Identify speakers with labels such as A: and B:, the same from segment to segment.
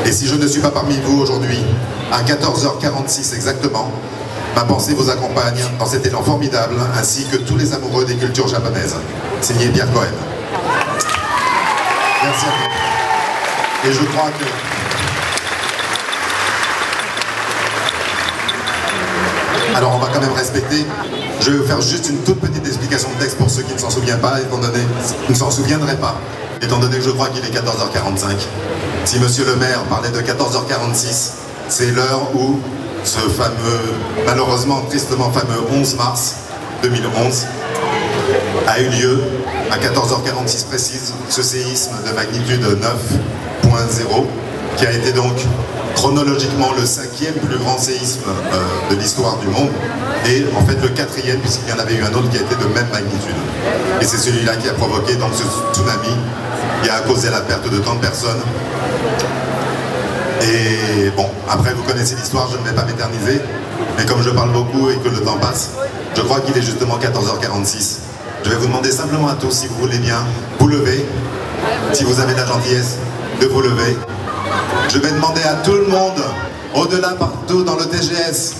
A: Et si je ne suis pas parmi vous aujourd'hui, à 14h46 exactement, ma pensée vous accompagne dans cet élan formidable, ainsi que tous les amoureux des cultures japonaises. Signé Pierre Cohen. Merci à vous. Et je crois que... Alors on va quand même respecter. Je vais vous faire juste une toute petite explication de texte pour ceux qui ne s'en souviennent pas, qui ne s'en souviendraient pas, étant donné que je crois qu'il est 14h45. Si monsieur le maire parlait de 14h46, c'est l'heure où ce fameux, malheureusement, tristement fameux 11 mars 2011 a eu lieu à 14h46 précise, ce séisme de magnitude 9.0 qui a été donc chronologiquement le 5e plus grand séisme de l'histoire du monde et en fait le 4e puisqu'il y en avait eu un autre qui a été de même magnitude. Et c'est celui-là qui a provoqué donc ce tsunami qui a causé la perte de tant de personnes. Et bon, après vous connaissez l'histoire, je ne vais pas m'éterniser, mais comme je parle beaucoup et que le temps passe, je crois qu'il est justement 14h46. Je vais vous demander simplement à tous, si vous voulez bien, vous lever, si vous avez la gentillesse de vous lever. Je vais demander à tout le monde, au-delà partout dans le TGS,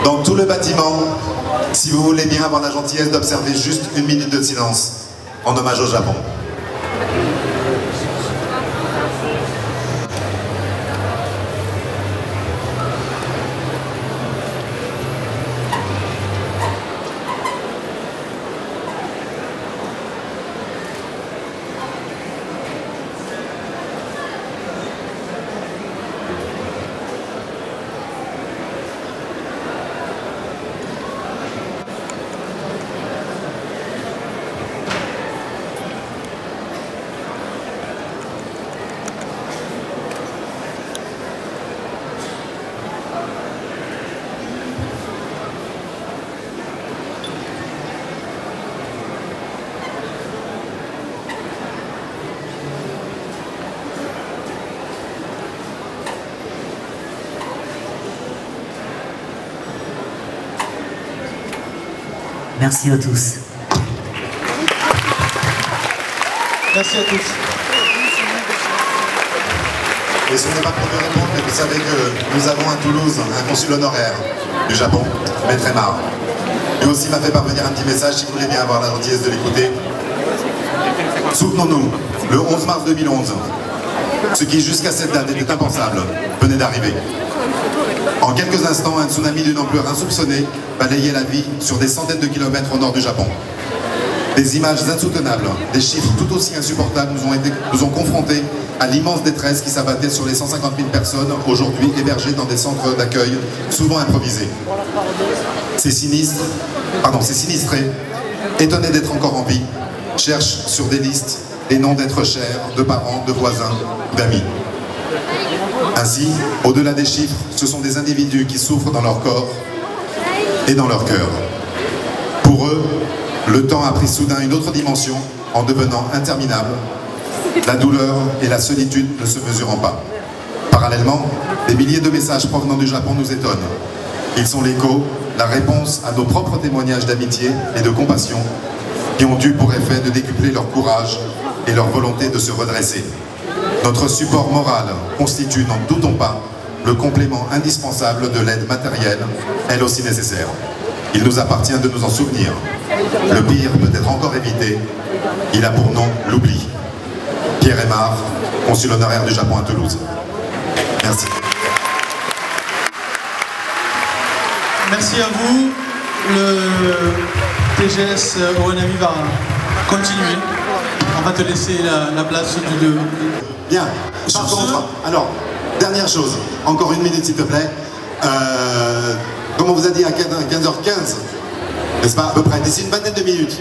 A: dans tout le bâtiment, si vous voulez bien avoir la gentillesse d'observer juste une minute de silence en hommage au Japon.
B: Merci à tous.
C: Merci à tous.
A: Et ce n'est pas pour me répondre, mais vous savez que nous avons à Toulouse un consul honoraire du Japon, Maître Aymar. Lui aussi m'a fait parvenir un petit message, si vous voulez bien avoir la gentillesse de l'écouter. Souvenons-nous, le 11 mars 2011, ce qui jusqu'à cette date était impensable, venait d'arriver. En quelques instants, un tsunami d'une ampleur insoupçonnée balayait la vie sur des centaines de kilomètres au nord du Japon. Des images insoutenables, des chiffres tout aussi insupportables nous ont confrontés à l'immense détresse qui s'abattait sur les 150 000 personnes aujourd'hui hébergées dans des centres d'accueil souvent improvisés. Ces sinistrés, étonnés d'être encore en vie, cherchent sur des listes les noms d'êtres chers, de parents, de voisins, d'amis. Ainsi, au-delà des chiffres, ce sont des individus qui souffrent dans leur corps et dans leur cœur. Pour eux, le temps a pris soudain une autre dimension en devenant interminable, la douleur et la solitude ne se mesurant pas. Parallèlement, des milliers de messages provenant du Japon nous étonnent. Ils sont l'écho, la réponse à nos propres témoignages d'amitié et de compassion qui ont eu pour effet de décupler leur courage et leur volonté de se redresser. Notre support moral constitue, n'en doutons pas, le complément indispensable de l'aide matérielle, elle aussi nécessaire. Il nous appartient de nous en souvenir. Le pire peut être encore évité. Il a pour nom l'oubli. Pierre Aymar, consul honoraire du Japon à Toulouse. Merci.
C: Merci à vous. Le TGS ONAMI va continuer. On va te laisser la place du 2.
A: Bien. Par contre, alors, dernière chose. Encore une minute s'il te plaît. Comme on vous a dit à 15h15, n'est-ce pas, à peu près, d'ici une vingtaine de minutes,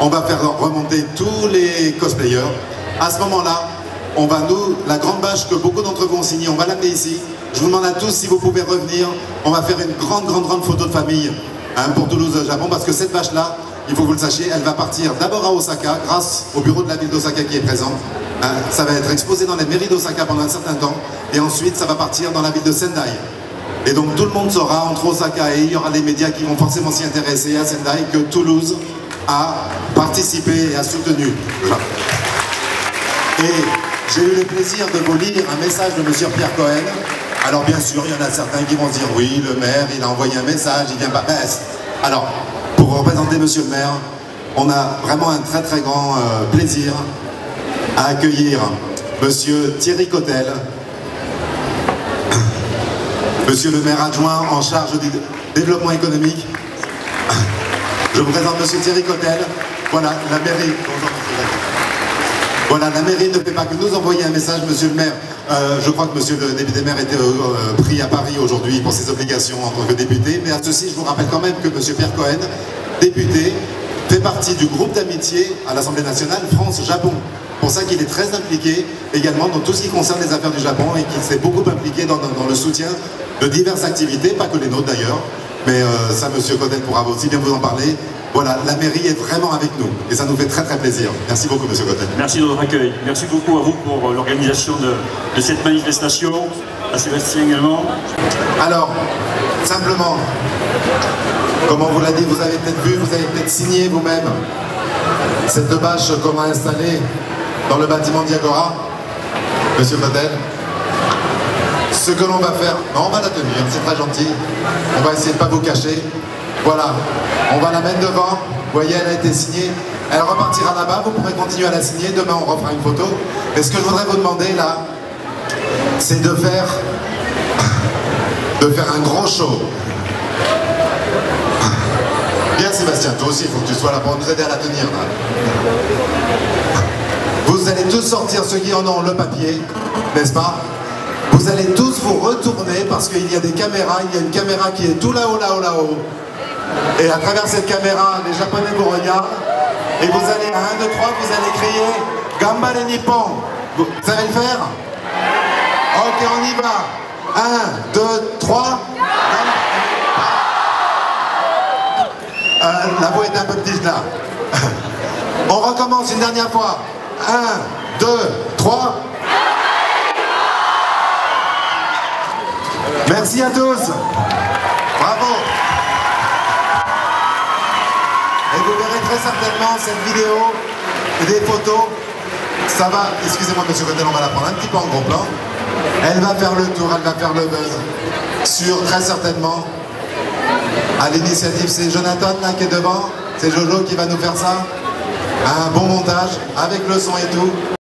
A: on va faire remonter tous les cosplayers. À ce moment-là, on va la grande bâche que beaucoup d'entre vous ont signée, on va l'amener ici. Je vous demande à tous si vous pouvez revenir. On va faire une grande photo de famille pour Toulouse-Japon, parce que cette bâche-là, il faut que vous le sachiez, elle va partir d'abord à Osaka, grâce au bureau de la ville d'Osaka qui est présent. Ça va être exposé dans les mairies d'Osaka pendant un certain temps, et ensuite ça va partir dans la ville de Sendai. Et donc tout le monde saura, entre Osaka et il y aura les médias qui vont forcément s'y intéresser à Sendai, que Toulouse a participé et a soutenu. Voilà. Et j'ai eu le plaisir de vous lire un message de monsieur Pierre Cohen. Alors bien sûr, il y en a certains qui vont se dire oui, le maire, il a envoyé un message, il vient pas. Alors, pour représenter monsieur le maire, on a vraiment un très très grand plaisir à accueillir monsieur Thierry Cotel, monsieur le maire adjoint en charge du développement économique. Je vous présente monsieur Thierry Cotel. Voilà, la mairie. Voilà, la mairie ne fait pas que nous envoyer un message, monsieur le maire. Je crois que monsieur le député maire était pris à Paris aujourd'hui pour ses obligations en tant que député. Mais à ceci, je vous rappelle quand même que monsieur Pierre Cohen, député, fait partie du groupe d'amitié à l'Assemblée nationale France-Japon. Pour ça qu'il est très impliqué également dans tout ce qui concerne les affaires du Japon et qu'il s'est beaucoup impliqué dans le soutien de diverses activités, pas que les nôtres d'ailleurs. Mais ça, monsieur Cotel pourra aussi bien vous en parler. Voilà, la mairie est vraiment avec nous et ça nous fait très très plaisir. Merci beaucoup, monsieur Cotel.
B: Merci de votre accueil. Merci beaucoup à vous pour l'organisation de cette manifestation. À Sébastien également.
A: Alors, simplement, comme on vous l'a dit, vous avez peut-être vu, vous avez peut-être signé vous-même cette bâche qu'on a installée dans le bâtiment Diagora, monsieur Cotel. Ce que l'on va faire, non, on va la tenir, c'est très gentil. On va essayer de ne pas vous cacher. Voilà, on va la mettre devant. Vous voyez, elle a été signée. Elle repartira là-bas, vous pourrez continuer à la signer. Demain, on refera une photo. Et ce que je voudrais vous demander, là, c'est de faire un gros show. Bien, Sébastien, toi aussi, il faut que tu sois là pour nous aider à la tenir. Là. Vous allez tous sortir, ceux qui en ont le papier, n'est-ce pas? Vous allez tous vous retourner parce qu'il y a des caméras. Il y a une caméra qui est tout là-haut, là-haut, là-haut. Et à travers cette caméra, les Japonais vous regardent. Et vous allez, à 1, 2, 3, vous allez crier Gambare Nippon. Vous savez le faire? Ok, on y va. 1, 2, 3. La voix est un peu petite là. On recommence une dernière fois. 1, 2, 3. Merci à tous. Bravo. Et vous verrez très certainement cette vidéo et des photos. Ça va, excusez-moi monsieur Cotel, on va la prendre un petit peu en gros plan. Elle va faire le tour, elle va faire le buzz. Sur très certainement, à l'initiative, c'est Jonathan là qui est devant. C'est Jojo qui va nous faire ça. Un bon montage avec le son et tout.